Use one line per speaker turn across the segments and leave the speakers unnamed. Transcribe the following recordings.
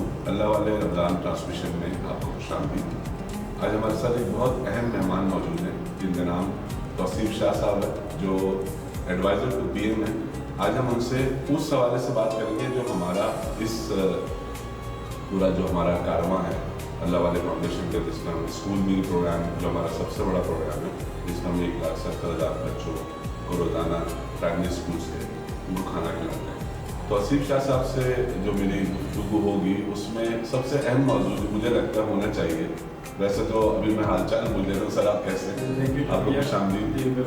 ہوں. اللہ والے رمضان ٹرانسمیشن میں آپ کو خوش آمدید. آج ہمارے ساتھ ایک بہت اہم مہمان موجود ہیں جن کا نام توصیف شاہ صاحب ہے, جو ایڈوائزر ٹو پی ایم ہے. آج ہم ان سے اس حوالے سے بات کریں گے جو ہمارا اس پورا جو ہمارا کارواں ہے اللہ والے فاؤنڈیشن کے, جس میں ہم اسکول میل پروگرام جو ہمارا سب سے بڑا پروگرام ہے, جس میں ہم 1,70,000 بچوں کو روزانہ پرائمری اسکول سے ان کو کھانا کھلاتے ہیں. توصیف شاہ صاحب سے جو میری گفتگو ہوگی اس میں سب سے اہم موضوع مجھے لگتا ہے ہونا چاہیے, ویسے تو ابھی میں حال چال پوچھ لیتا ہوں سر آپ کیسے ہیں, آپ کو خوش آمدید,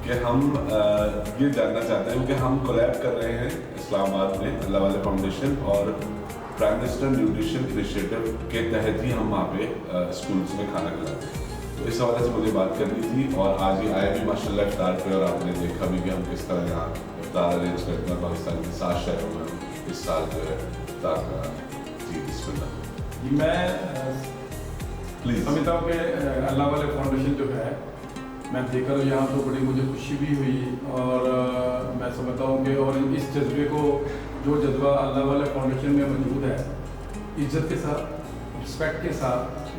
کہ ہم یہ جاننا چاہتے ہیں کہ ہم کولیب کر رہے ہیں اسلام آباد میں اللہ والے فاؤنڈیشن اور پرائم منسٹر نیوٹریشن انیشیٹو کے تحت ہی ہم وہاں پہ اسکولس میں کھانا کھلاتے ہیں. تو اس حوالے سے مجھے بات کرنی تھی, اور آج ہی آئے بھی ماشاء اللہ افطار پہ, اور آپ نے دیکھا بھی کہ ہم کس طرح یہاں افطار ارینج کرتے ہیں پاکستان کے 7 شہروں میں اس سال جو ہے افطار کا. جی بسم اللہ.
میں
پلیز
سمجھتا ہوں کہ اللہ والے فاؤنڈیشن جو ہے, میں دیکھ کر یہاں تو بڑی مجھے خوشی بھی ہوئی, اور میں سمجھتا ہوں کہ اور اس جذبے کو, جو جذبہ اللہ والے فاؤنڈیشن میں موجود ہے, عزت کے ساتھ, رسپیکٹ کے ساتھ,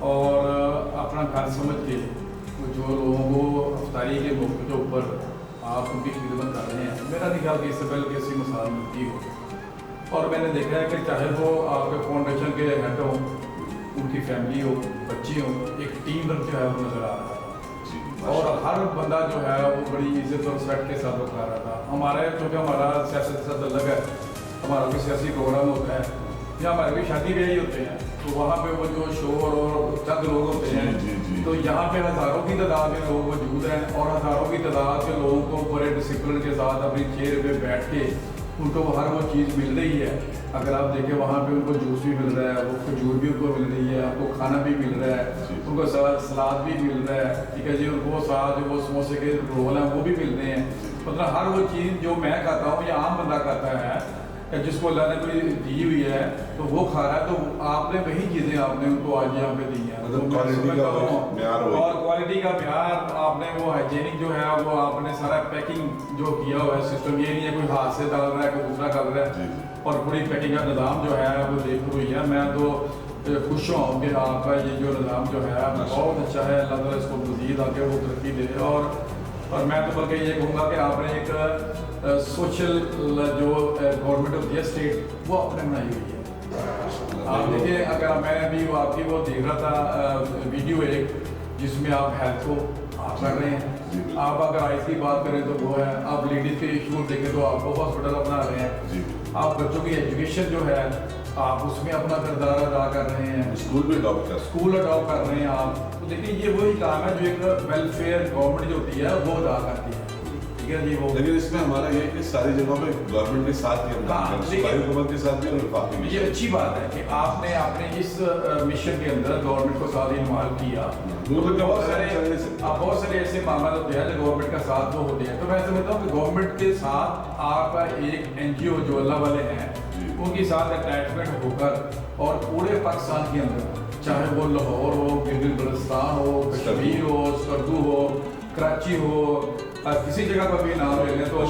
اور اپنا گھر سمجھ کے جو لوگوں کو افطاری کے موقع کے اوپر آپ ان کی خدمت کر رہے ہیں, میرا نہیں خیال کہ اس سے پہلے کیسی مثال ملتی ہو. اور میں نے دیکھا ہے کہ چاہے وہ آپ کے فاؤنڈیشن کے ہیڈ ہوں, ان کی فیملی ہو, بچے ہوں, ایک ٹیم ورک جو ہے وہ نظر آ رہا تھا, اور ہر بندہ جو ہے وہ بڑی عزت اور رسپیکٹ کے ساتھ کر رہا تھا. ہمارے چونکہ ہمارا سیاست کے ساتھ الگ ہے, ہمارا کوئی سیاسی پروگرام ہوتا ہے یا ہمارے بھی شادی بیاہ ہوتے ہیں, تو وہاں پہ وہ جو شور اور چند لوگ ہوتے ہیں, تو یہاں پہ ہزاروں کی تعداد میں لوگ موجود ہیں, اور ہزاروں کی تعداد کے لوگوں کو بڑے ڈسپلن کے ساتھ اپنی چیئر پہ بیٹھ کے ان کو ہر وہ چیز مل رہی ہے. اگر آپ دیکھیں وہاں پہ ان کو جوس بھی مل رہا ہے, وہ کھجور بھی ان کو مل رہی ہے, آپ کو کھانا بھی مل رہا ہے, ان کو سلاد بھی مل رہا ہے, ٹھیک ہے جی, ان کو ساتھ جو وہ سموسے کے رول ہیں وہ بھی مل رہے ہیں. مطلب ہر وہ چیز جو میں کھاتا ہوں یا عام بندہ کھاتا ہے, جس کو اللہ نے کوئی دی ہوئی ہے تو وہ کھا رہا ہے, تو آپ نے وہی چیزیں آپ نے ان کو آج یہاں پہ دی ہیں, اور کوالٹی کا معیار آپ نے وہ ہائیجینک جو ہے وہ آپ نے سارا پیکنگ جو کیا ہوا ہے سسٹم, یہ نہیں ہے کوئی ہاتھ سے ڈال رہا ہے, کوئی دوسرا کر رہا ہے, اور پوری پیکنگ کا نظام جو ہے وہ دیکھ ہوئی ہے. میں تو خوش ہوں کہ آپ کا یہ جو نظام جو ہے بہت اچھا ہے, اللہ تعالیٰ اس کو مزید آگے وہ ترقی دے. اور میں تو بلکہ یہ کہوں گا کہ آپ نے ایک سوشل جو گورنمنٹ ہوتی ہے اسٹیٹ وہ آپ نے بنائی ہوئی ہے. آپ دیکھیں, اگر میں بھی آپ کی وہ دیکھ رہا تھا ویڈیو ایک, جس میں آپ ہیلتھ کو آپ کر رہے ہیں, آپ اگر آئز کی بات کریں تو وہ ہے, آپ لیڈیز کے ایشو دیکھیں تو آپ کو ہاسپٹل اپنا رہے ہیں, آپ بچوں کی ایجوکیشن جو ہے آپ اس میں اپنا کردار ادا کر رہے ہیں, اسکول اڈاپٹ کر رہے ہیں آپ. تو دیکھیں یہ وہی کام ہے جو ایک ویلفیئر گورنمنٹ جو ہوتی ہے وہ ادا کرتی ہے, ٹھیک ہے جی. وہ
لیکن اس میں ہمارا یہ کہ ساری جگہوں پہ گورنمنٹ کے ساتھ ہی صوبائی حکومت کے ساتھ بھی, اور وفاقی بھی.
یہ اچھی بات ہے کہ آپ نے اس مشن کے اندر گورنمنٹ کو ساتھ انوالو کیا. بہت سارے ایسے معاملات ہوتے ہیں جو گورنمنٹ کا ساتھ وہ ہوتے ہیں, تو میں سمجھتا ہوں کہ گورنمنٹ کے ساتھ آپ کا ایک NGO جو اللہ والے ہیں ان کے ساتھ اٹیچمنٹ ہو کر, اور پورے پاکستان کے اندر, چاہے وہ لاہور ہو, گلگت بلتستان ہو, کشمیر ہو, سکردو ہو, کراچی ہو, کسی جگہ پر بھی نام لے لیں تو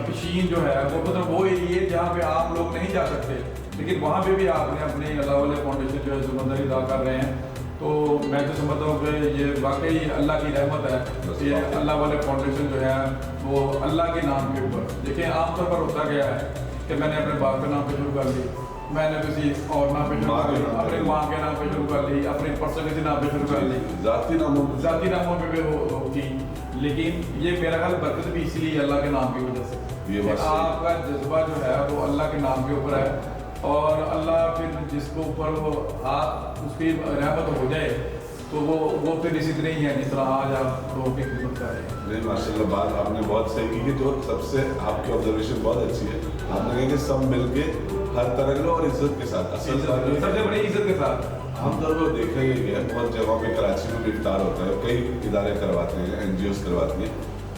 پشین جو ہے وہ مطلب وہ ایریے جہاں پہ عام لوگ نہیں جا سکتے, لیکن وہاں پہ بھی آپ نے اپنے اللہ والے فاؤنڈیشن جو ہے ذمہ داری ادا کر رہے ہیں. تو میں تو سمجھتا ہوں کہ یہ واقعی اللہ کی رحمت ہے کہ اللہ والے فاؤنڈیشن جو ہے وہ اللہ کے نام کے اوپر. دیکھیں عام طور پر ہوتا گیا ہے کہ میں نے اپنے باپ کے نام پہ شروع کر لی, میں نے کسی اور نام پہ شروع کر لی, اپنے ماں کے نام پہ شروع کر لی, اپنے پرسنل کسی نام پہ شروع کر لی, ذاتی ناموں پہ بھی ہوتی. لیکن یہ میرا خیال برکت بھی اسی لیے اللہ کے نام کی وجہ سے, آپ کا جذبہ جو ہے وہ اللہ کے نام کے اوپر ہے, اور اللہ پھر جس کو اوپر وہ اس کی رحمت ہو جائے تو وہ پھر اسی طرح ہی ہے جس طرح آج آپ لوگوں کی خدمت کر رہے ہیں.
نہیں ماشاء اللہ, بات آپ نے بہت صحیح کی, کہ جو سب سے آپ کی آبزرویشن بہت اچھی ہے. آپ نے کہا کہ سب مل کے ہر طرح کے اور عزت کے ساتھ,
سب سے بڑی عزت کے ساتھ.
عام طور پر دیکھا یہ گیا بہت جگہوں پہ کراچی میں بھی افطار ہوتا ہے, کئی ادارے کرواتے ہیں, NGOs کرواتی ہیں,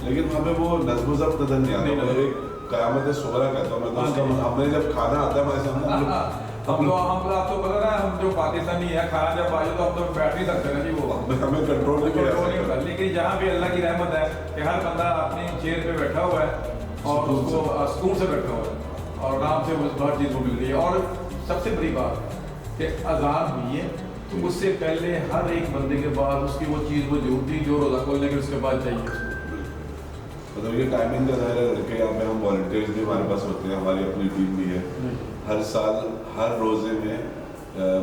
لیکن وہاں پہ وہ نظم و ضبط نظر نہیں آتا. ایک قیامت صغریٰ کہتا ہوں میں تو, ہم نے جب کھانا آتا ہے ہمارے سامنے,
ہم آپ کو پتا نا, ہم جو پاکستانی ہے کھانا جب آئے تو ہم تو بیٹھ نہیں سکتے نا جی, وہ
ہمیں کنٹرول نہیں
ہوتا. لیکن جہاں بھی اللہ کی رحمت ہے کہ ہر بندہ اپنی چیئر پہ بیٹھا ہوا ہے اور اس کو سکون سے بیٹھا ہوا ہے, اور آرام سے ہر چیز کو مل رہی ہے. اور سب سے بڑی بات کہ اذان ہوئی ہے تو اس سے پہلے ہر ایک بندے کے بعد اس کی وہ چیز موجود تھی جو روزہ کھولنے کے اس کے بعد چاہیے اس کو.
مطلب یہ ٹائمنگ کا ظاہر ہے لڑکے یہاں پہ ہم والنٹیئرز بھی ہمارے پاس ہوتے ہیں, ہماری اپنی ٹیم بھی ہے. ہر سال ہر روزے میں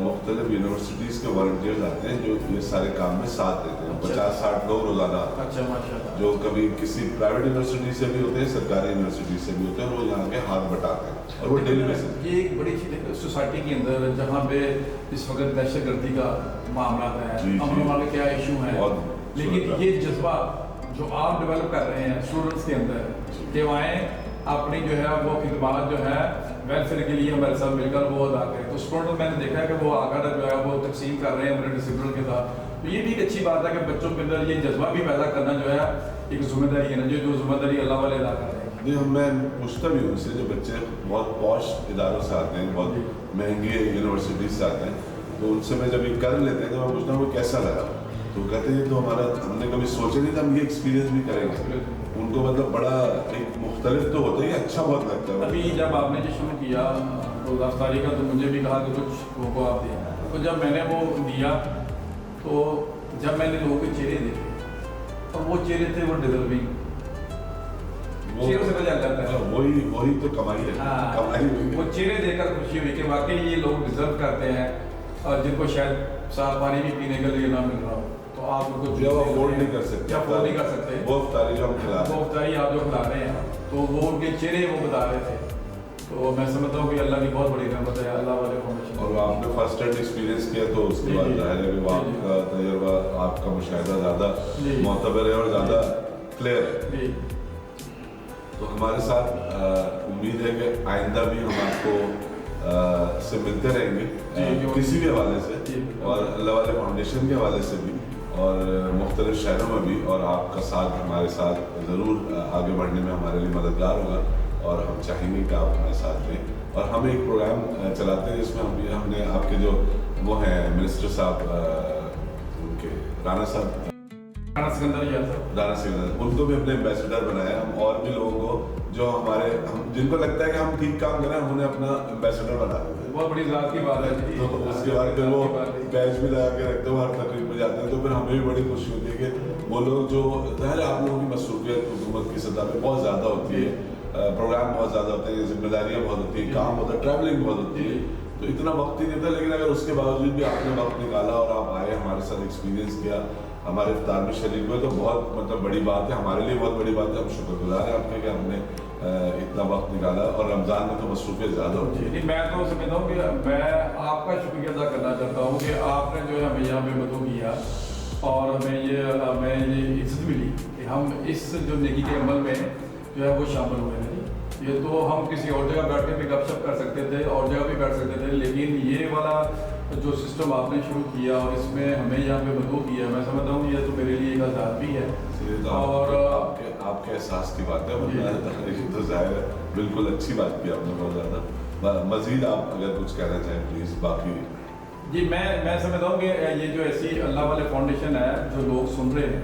مختلف یونیورسٹیز کے والنٹیئرز آتے ہیں جو یہ سارے کام میں ساتھ دیتے ہیں. 50-60 لوگ روزانہ آتے ہیں جو کبھی کسی پرائیویٹ یونیورسٹی سے بھی ہوتے ہیں, سرکاری یونیورسٹی سے بھی ہوتے ہیں, اور وہ یہاں کے ہاتھ بٹاتے ہیں اور وہ ڈیلی بیسس.
یہ ایک بڑی چیز ہے سوسائٹی کے اندر جہاں پہ اس وقت دہشت گردی کا معاملات ہے, امن والے کیا ایشو ہیں, لیکن یہ جذبہ جو آپ ڈیولپ کر رہے ہیں اسٹوڈنٹس کے اندر کہ وہ آئیں اپنی جو ہے وہ خدمات جو ہے ویلفیئر کے لیے ہمارے ساتھ مل کر وہ ادا کریں. تو اسٹوڈنٹ میں نے دیکھا ہے کہ وہ آ کر جو ہے وہ تقسیم کر رہے ہیں اپنے ڈسپلن کے ساتھ. تو یہ بھی ایک اچھی بات ہے کہ بچوں کے اندر یہ جذبہ بھی پیدا کرنا جو ہے ایک ذمہ داری ہے نا, جو ذمہ داری اللہ والے ادا کر رہے ہیں.
جی میں پوچھتا بھی ہوں ان سے, جو بچے بہت پوش اداروں سے آتے ہیں, بہت مہنگی یونیورسٹیز سے آتے ہیں, تو ان سے میں جب یہ کر لیتے ہیں تو میں پوچھتا ہوں وہ کیسا لگا, تو کہتے ہیں تو ہمارا ہم نے کبھی سوچا نہیں تھا ہم یہ ایکسپیرینس بھی کریں گے. ان کو مطلب بڑا ایک مختلف تو ہوتا ہے, اچھا بہت لگتا ہے.
ابھی جب آپ نے جو شروع کیا روزہ افطاری کا تو مجھے بھی کہا کہ کچھ لوگوں کو آپ دیں, تو جب میں نے وہ دیا تو جب میں نے لوگوں کے چہرے دیکھے اور وہ چہرے تھے وہ ڈیزرونگ, چہروں سے پتہ چل جاتا ہے
وہی تو کمائی ہے.
وہ چہرے دیکھ کر خوشی ہوئی کہ واقعی یہ لوگ ڈیزرو کرتے ہیں اور جن کو شاید صاف پانی بھی پینے کے لیے نہ مل رہا ہو, تو آپ ان کو
جو افورڈ نہیں کر سکتے وہ افطاری جو ہم کھلا رہے ہیں,
وہ افطاری آپ جو کھلا رہے ہیں, تو وہ ان کے چہرے وہ بتا رہے تھے. تو میں سمجھتا ہوں کہ اللہ کی بہت بڑی رحمت ہے اللہ والے فاؤنڈیشن.
اور آپ نے فرسٹ ہینڈ ایکسپیرینس کیا تو اس کے بعد ظاہر ہے کہ آپ کا تجربہ, آپ کا مشاہدہ زیادہ معتبر ہے اور زیادہ کلیئر ہے. تو ہمارے ساتھ امید ہے کہ آئندہ بھی ہم آپ کو سے ملتے رہیں گے کسی بھی حوالے سے, اور اللہ والے فاؤنڈیشن کے حوالے سے بھی, اور مختلف شہروں میں بھی. اور آپ کا ساتھ ہمارے ساتھ ضرور آگے بڑھنے میں ہمارے لیے مددگار ہوگا, اور ہم چاہیں گے کہ آپ ہمارے ساتھ دیں. اور ہم ایک پروگرام چلاتے ہیں جس میں ہم نے آپ کے جو وہ ہیں منسٹر صاحب ان کے رانا سکندر, ان کو بھی اپنے ایمبیسڈر بنایا. ہم اور بھی لوگوں کو جو ہمارے جن کو لگتا ہے کہ ہم ٹھیک کام کریں, ہم انہیں اپنا ایمبیسڈر بنا دیتے ہیں.
بہت بڑی ذات کی بات ہے.
تو اس کے بعد پھر وہ بیچ بھی لگا کے رکھتے ہیں, ہر تقریب میں جاتے ہیں, تو پھر ہمیں بھی بڑی خوشی ہوتی ہے کہ وہ لوگ جو ظاہر آپ لوگوں کی مصروفیت حکومت کی سطح پہ بہت زیادہ ہوتی ہے, پروگرام بہت زیادہ ہوتے ہیں, ذمہ داریاں بہت ہوتی ہیں, کام ہوتا ہے, ٹریولنگ بہت ہوتی ہے, تو اتنا وقت ہی نہیں تھا. لیکن اگر اس کے باوجود بھی آپ نے وقت نکالا اور آپ آئے, ہمارے ساتھ ایکسپیرینس کیا, ہمارے افطار میں شریک ہوئے, تو بہت مطلب بڑی بات ہے, ہمارے لیے بہت بڑی بات ہے. ہم شکر گزار ہیں آپ کے کہ آپ نے اتنا وقت نکالا, اور رمضان میں تو مصروفیت زیادہ ہوتی ہے.
میں تو سمجھتا ہوں کہ میں آپ کا شکریہ ادا کرنا چاہتا ہوں کہ آپ نے جو ہے ہمیں یہاں پہ مدعو کیا, اور ہمیں یہ عزت ملی کہ ہم اس جو نیکی کے عمل میں جو ہے وہ شامل ہوئے ہیں. یہ تو ہم کسی اور جگہ بیٹھ کے بھی گپ شپ کر سکتے تھے, اور جگہ بھی بیٹھ سکتے تھے, لیکن یہ والا جو سسٹم آپ نے شروع کیا اور اس میں ہمیں یہاں پہ مدعو کیا, میں سمجھتا ہوں یہ تو میرے لیے ایک آزاد بھی ہے. اور
آپ کے احساس کی بات ہے, تو ظاہر ہے بالکل اچھی بات کی آپ نے, بہت زیادہ. مزید آپ اگر کچھ کہنا چاہیں پلیز. باقی
جی میں سمجھتا ہوں کہ یہ جو ایسی اللہ والے فاؤنڈیشن ہے, جو لوگ سن رہے ہیں,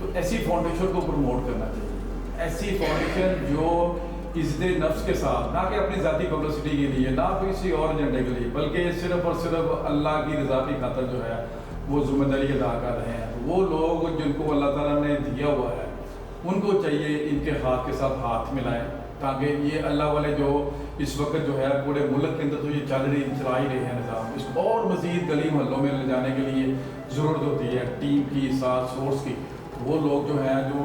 تو ایسی فاؤنڈیشن کو پروموٹ کرنا چاہیے. ایسی فاؤنڈیشن جو عزت نفس کے ساتھ, نہ کہ اپنی ذاتی پبلسٹی کے لیے, نہ کسی اور ایجنڈے کے لیے, بلکہ صرف اور صرف اللہ کی رضا کی خاطر جو ہے وہ ذمہ داری ادا کر رہے ہیں. وہ لوگ جن کو اللہ تعالیٰ نے دیا ہوا ہے, ان کو چاہیے ان کے ہاتھ کے ساتھ ہاتھ ملائیں, تاکہ یہ اللہ والے جو اس وقت جو ہے پورے ملک کے اندر تو یہ چلا ہی رہے ہیں نظام, اس کو اور مزید گلی محلوں میں لے جانے کے لیے ضرورت ہوتی ہے ٹیم کی, ساتھ سورس کی. وہ لوگ جو ہیں جو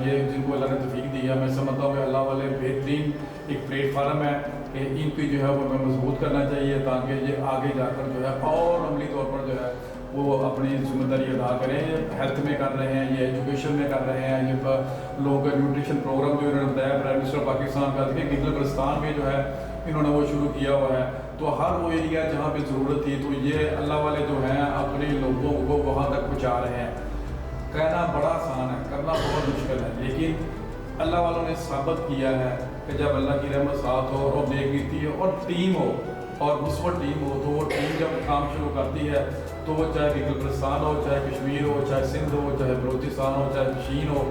یہ جن کو اللہ نے توفیق دی ہے, میں سمجھتا ہوں کہ اللہ والے بہترین ایک پلیٹ فارم ہے کہ ان کی جو ہے وہ ہمیں مضبوط کرنا چاہیے, تاکہ یہ آگے جا کر جو ہے اور عملی طور پر جو ہے وہ اپنی ذمہ داری ادا کریں. ہیلتھ میں کر رہے ہیں, یہ ایجوکیشن میں کر رہے ہیں, یہ لوگوں کا نیوٹریشن پروگرام جو انہوں نے بتایا پرائم منسٹر پاکستان کا, دیکھیں گلگت میں جو ہے انہوں نے وہ شروع کیا ہوا ہے. تو ہر وہ ایریا جہاں پہ ضرورت تھی, تو یہ اللہ والے جو ہیں اپنے لوگوں کو وہاں تک پہنچا رہے ہیں. کہنا بڑا آسان ہے, کرنا بہت مشکل ہے, لیکن اللہ والوں نے ثابت کیا ہے کہ جب اللہ کی رحمت ساتھ ہو اور نیک نیتی ہو اور ٹیم ہو اور مثبت ٹیم ہو, تو وہ ٹیم جب کام شروع کرتی ہے تو وہ چاہے گلگت ہو, چاہے کشمیر ہو, چاہے سندھ ہو, چاہے بلوچستان ہو, چاہے چین ہو,